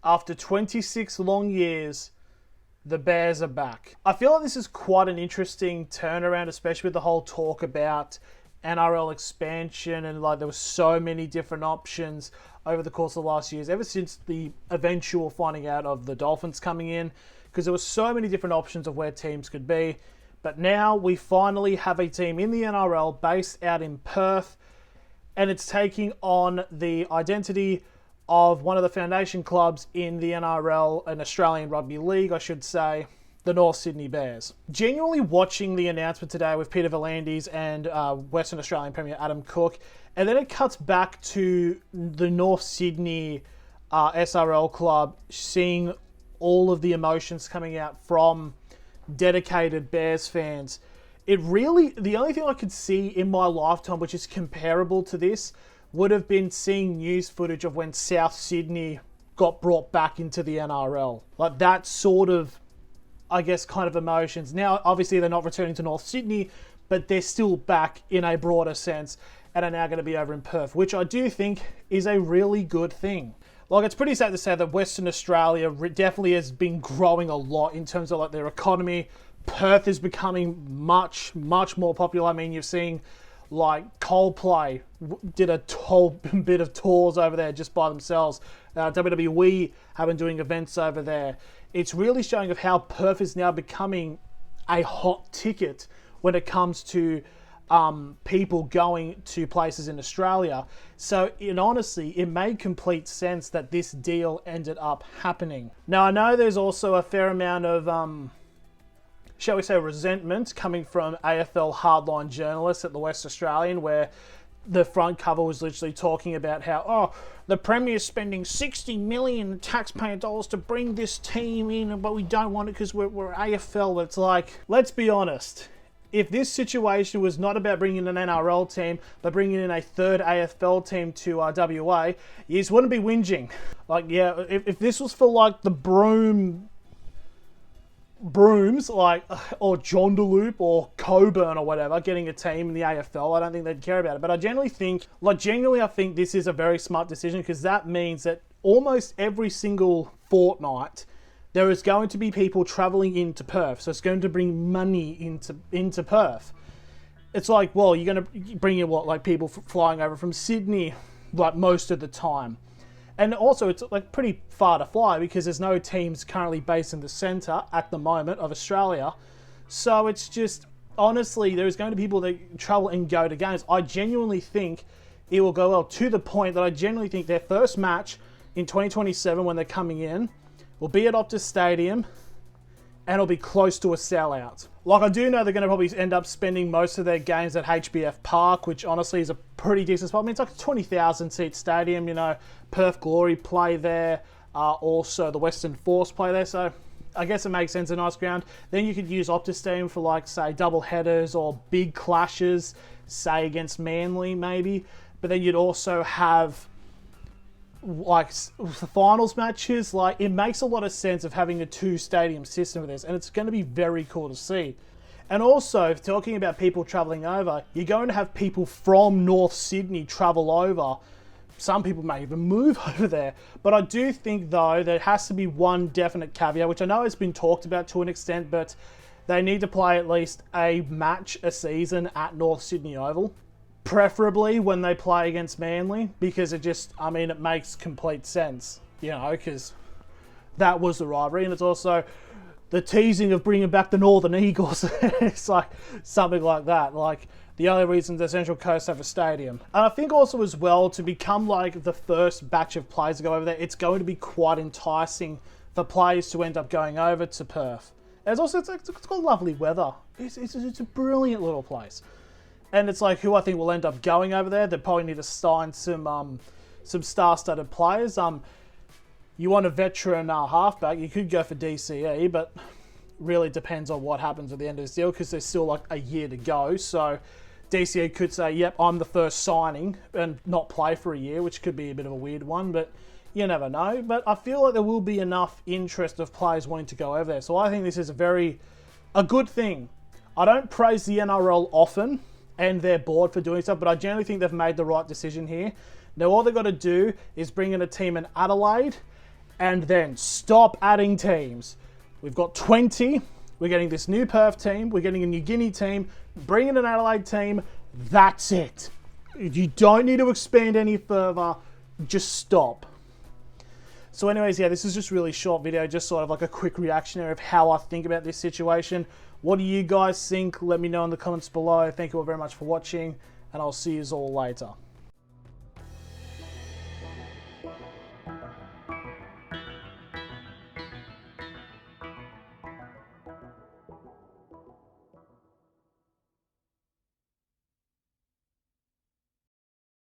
After 26 long years, the Bears are back. I feel like this is quite an interesting turnaround, especially with the whole talk about NRL expansion and like there were so many different options over the course of the last years, ever since the eventual finding out of the Dolphins coming in, because there were so many different options of where teams could be. But now we finally have a team in the NRL based out in Perth, and it's taking on the identity of one of the foundation clubs in the NRL, an Australian Rugby League, I should say, the North Sydney Bears. Genuinely watching the announcement today with Peter V'landys and Western Australian Premier Adam Cook, and then it cuts back to the North Sydney SRL club, seeing all of the emotions coming out from dedicated Bears fans. It really, the only thing I could see in my lifetime which is comparable to this would have been seeing news footage of when South Sydney got brought back into the NRL. Like that sort of, I guess, kind of emotions. Now, obviously, they're not returning to North Sydney, but they're still back in a broader sense and are now going to be over in Perth, which I do think is a really good thing. Like, it's pretty sad to say that Western Australia definitely has been growing a lot in terms of like their economy. Perth is becoming much, much more popular. I mean, you're seeing like Coldplay did a whole bit of tours over there just by themselves. WWE have been doing events over there. It's really showing of how Perth is now becoming a hot ticket when it comes to people going to places in Australia. So honestly, it made complete sense that this deal ended up happening. Now, I know there's also a fair amount of shall we say, resentment coming from AFL hardline journalists at the West Australian, where the front cover was literally talking about how, the Premier's spending 60 million taxpayer dollars to bring this team in, but we don't want it because we're AFL. But it's like, let's be honest. If this situation was not about bringing an NRL team, but bringing in a third AFL team to WA, you just wouldn't be whinging. Like, yeah, if this was for like the Brooms, like, or Joondalup or Coburn or whatever, getting a team in the AFL, I don't think they'd care about it. But I genuinely think this is a very smart decision, because that means that almost every single fortnight there is going to be people travelling into Perth. So it's going to bring money into Perth. It's like, well, you're going to bring in like people flying over from Sydney, like most of the time. And also, it's like pretty far to fly because there's no teams currently based in the centre at the moment of Australia. So it's just, honestly, there's going to be people that travel and go to games. I genuinely think it will go well, to the point that I genuinely think their first match in 2027 when they're coming in will be at Optus Stadium, and it'll be close to a sellout. Like, I do know they're going to probably end up spending most of their games at HBF Park, which honestly is a pretty decent spot. I mean, it's like a 20,000 seat stadium, you know. Perth Glory play there, also the Western Force play there, so I guess it makes sense, a nice ground. Then you could use Optus Stadium for, like, say, double headers or big clashes, say against Manly maybe, but then you'd also have like the finals matches. Like, it makes a lot of sense of having a 2-stadium system with this, and it's going to be very cool to see. And also, talking about people travelling over, you're going to have people from North Sydney travel over. Some people may even move over there. But I do think, though, there has to be one definite caveat, which I know has been talked about to an extent, but they need to play at least a match a season at North Sydney Oval. Preferably when they play against Manly, because it just, I mean, it makes complete sense, you know, because that was the rivalry. And it's also the teasing of bringing back the Northern Eagles. It's like something like that. Like, the only reason the Central Coast have a stadium. And I think also as well, to become like the first batch of players to go over there, it's going to be quite enticing for players to end up going over to Perth. And it's also, it's got lovely weather. It's a brilliant little place. And it's like, who I think will end up going over there. They probably need to sign some star-studded players. You want a veteran halfback, you could go for DCE, but really depends on what happens at the end of this deal, because there's still like a year to go. So DCE could say, yep, I'm the first signing, and not play for a year, which could be a bit of a weird one, but you never know. But I feel like there will be enough interest of players wanting to go over there. So I think this is a good thing. I don't praise the NRL often and their board for doing stuff, but I generally think they've made the right decision here. Now all they've got to do is bring in a team in Adelaide and then stop adding teams. We've got 20. We're getting this new Perth team. We're getting a New Guinea team. Bring in an Adelaide team. That's it. You don't need to expand any further. Just stop. So anyways, yeah, this is just really short video, just sort of like a quick reactionary of how I think about this situation. What do you guys think? Let me know in the comments below. Thank you all very much for watching, and I'll see you all later.